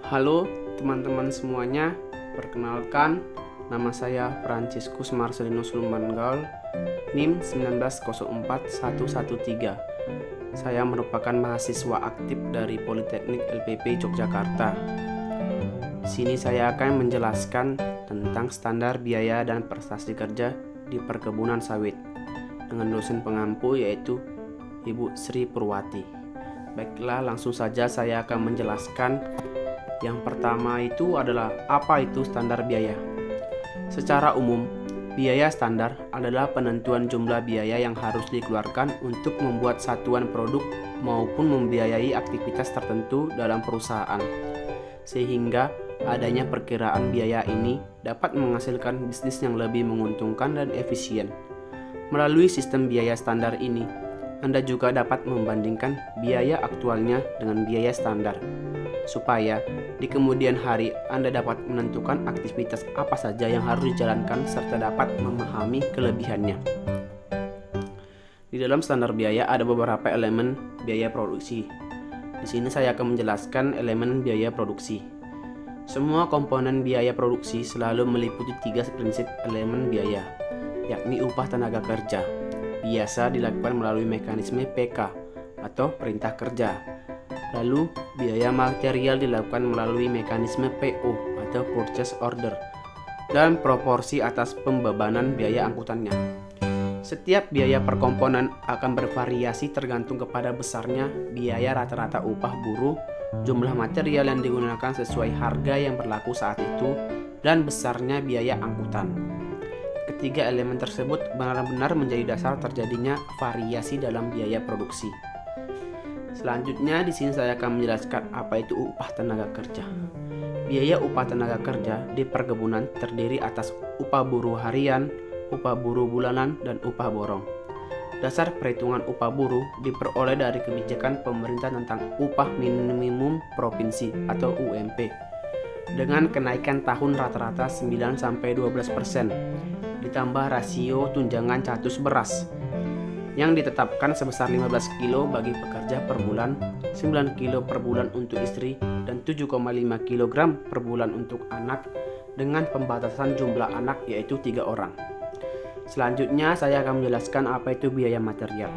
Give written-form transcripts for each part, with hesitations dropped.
Halo teman-teman semuanya, perkenalkan nama saya Franciscus Marcelinus Lumanggaol, NIM 1904113. Saya merupakan mahasiswa aktif dari Politeknik LPP Yogyakarta. Di sini saya akan menjelaskan tentang standar biaya dan prestasi kerja di perkebunan sawit dengan dosen pengampu yaitu Ibu Sri Purwati. Baiklah, langsung saja saya akan menjelaskan. Yang pertama itu adalah apa itu standar biaya. Secara umum, biaya standar adalah penentuan jumlah biaya yang harus dikeluarkan untuk membuat satuan produk maupun membiayai aktivitas tertentu dalam perusahaan. Sehingga adanya perkiraan biaya ini dapat menghasilkan bisnis yang lebih menguntungkan dan efisien. Melalui sistem biaya standar ini, Anda juga dapat membandingkan biaya aktualnya dengan biaya standar, supaya di kemudian hari Anda dapat menentukan aktivitas apa saja yang harus dijalankan serta dapat memahami kelebihannya. Di dalam standar biaya ada beberapa elemen biaya produksi. Di sini saya akan menjelaskan elemen biaya produksi. Semua komponen biaya produksi selalu meliputi 3 prinsip elemen biaya, yakni upah tenaga kerja. Biasa dilakukan melalui mekanisme PK atau perintah kerja. Lalu, biaya material dilakukan melalui mekanisme PO atau purchase order dan proporsi atas pembebanan biaya angkutannya. Setiap biaya per komponen akan bervariasi tergantung kepada besarnya biaya rata-rata upah buruh, jumlah material yang digunakan sesuai harga yang berlaku saat itu, dan besarnya biaya angkutan. Ketiga elemen tersebut benar-benar menjadi dasar terjadinya variasi dalam biaya produksi. Selanjutnya di sini saya akan menjelaskan apa itu upah tenaga kerja. Biaya upah tenaga kerja di perkebunan terdiri atas upah buruh harian, upah buruh bulanan, dan upah borong. Dasar perhitungan upah buruh diperoleh dari kebijakan pemerintah tentang upah minimum provinsi atau UMP dengan kenaikan tahun rata-rata 9-12%, ditambah rasio tunjangan catus beras yang ditetapkan sebesar 15 kilo bagi pekerja per bulan, 9 kilo per bulan untuk istri, dan 7,5 kg per bulan untuk anak dengan pembatasan jumlah anak yaitu 3 orang. Selanjutnya saya akan menjelaskan apa itu biaya material.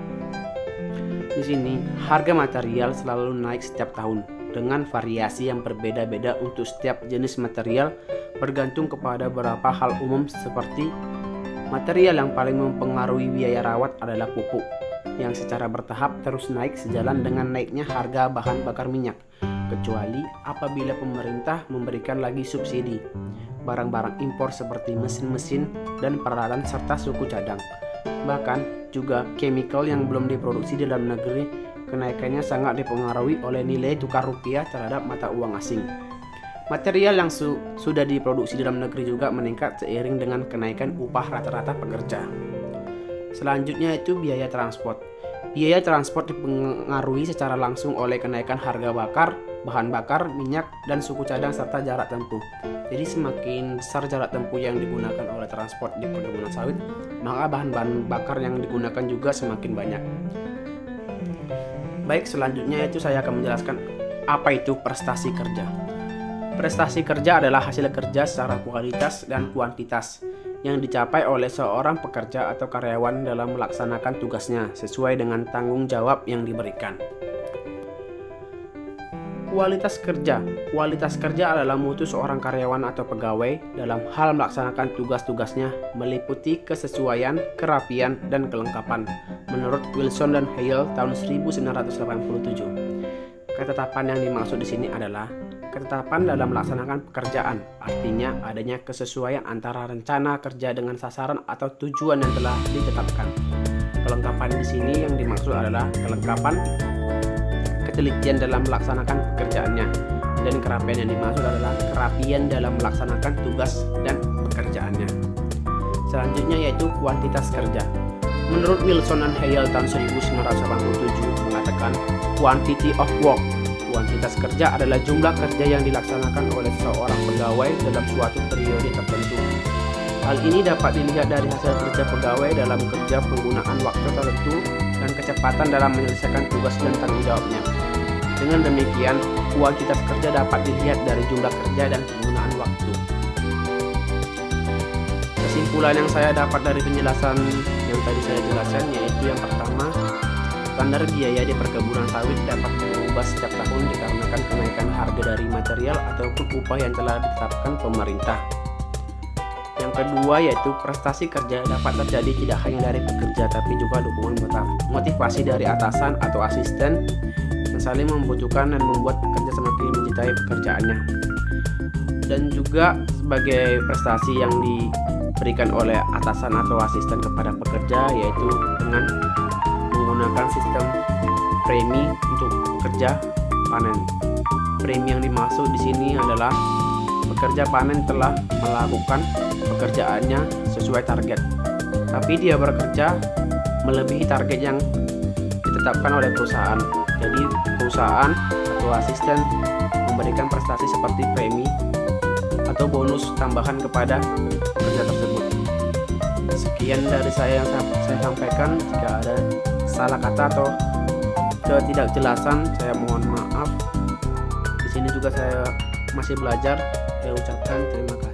Di sini harga material selalu naik setiap tahun dengan variasi yang berbeda-beda untuk setiap jenis material bergantung kepada beberapa hal umum seperti material yang paling mempengaruhi biaya rawat adalah pupuk yang secara bertahap terus naik sejalan dengan naiknya harga bahan bakar minyak, kecuali apabila pemerintah memberikan lagi subsidi barang-barang impor seperti mesin-mesin dan peralatan serta suku cadang. Bahkan juga chemical yang belum diproduksi di dalam negeri, kenaikannya sangat dipengaruhi oleh nilai tukar rupiah terhadap mata uang asing. Material yang sudah diproduksi dalam negeri juga meningkat seiring dengan kenaikan upah rata-rata pekerja. Selanjutnya itu biaya transport. Biaya transport dipengaruhi secara langsung oleh kenaikan harga bahan bakar, minyak, dan suku cadang serta jarak tempuh. Jadi semakin besar jarak tempuh yang digunakan oleh transport di perkebunan sawit, maka bahan-bahan bakar yang digunakan juga semakin banyak. Baik, selanjutnya itu saya akan menjelaskan apa itu prestasi kerja. Prestasi kerja adalah hasil kerja secara kualitas dan kuantitas yang dicapai oleh seorang pekerja atau karyawan dalam melaksanakan tugasnya sesuai dengan tanggung jawab yang diberikan. Kualitas kerja. Kualitas kerja adalah mutu seorang karyawan atau pegawai dalam hal melaksanakan tugas-tugasnya meliputi kesesuaian, kerapian, dan kelengkapan menurut Wilson dan Hale tahun 1987. Ketetapan yang dimaksud di sini adalah ketetapan dalam melaksanakan pekerjaan, artinya adanya kesesuaian antara rencana kerja dengan sasaran atau tujuan yang telah ditetapkan. Kelengkapan di sini yang dimaksud adalah kelengkapan ketelitian dalam melaksanakan pekerjaannya, dan kerapian yang dimaksud adalah kerapian dalam melaksanakan tugas dan pekerjaannya. Selanjutnya yaitu kuantitas kerja. Menurut Wilson dan Hale tahun 1987 mengatakan quantity of work. Kuantitas kerja adalah jumlah kerja yang dilaksanakan oleh seorang pegawai dalam suatu periode tertentu. Hal ini dapat dilihat dari hasil kerja pegawai dalam kerja penggunaan waktu tertentu dan kecepatan dalam menyelesaikan tugas dan tanggung jawabnya. Dengan demikian, kualitas kerja dapat dilihat dari jumlah kerja dan penggunaan waktu. Kesimpulan yang saya dapat dari penjelasan yang tadi saya jelaskan yaitu yang pertama, standar biaya di perkebunan sawit dapat berubah setiap tahun dikarenakan kenaikan harga dari material ataupun upah yang telah ditetapkan pemerintah. Yang kedua yaitu prestasi kerja dapat terjadi tidak hanya dari pekerja tapi juga dukungan motivasi dari atasan atau asisten yang saling membutuhkan dan membuat pekerja semakin mencintai pekerjaannya. Dan juga sebagai prestasi yang diberikan oleh atasan atau asisten kepada pekerja yaitu dengan menggunakan sistem premi untuk pekerja panen. Premi yang dimaksud di sini adalah pekerja panen telah melakukan pekerjaannya sesuai target, tapi dia bekerja melebihi target yang ditetapkan oleh perusahaan. Jadi perusahaan atau asisten memberikan prestasi seperti premi atau bonus tambahan kepada pekerja tersebut. Sekian dari saya yang saya sampaikan. Jika ada salah kata atau ketidakjelasan, saya mohon maaf. Di sini juga saya masih belajar. Saya ucapkan terima kasih.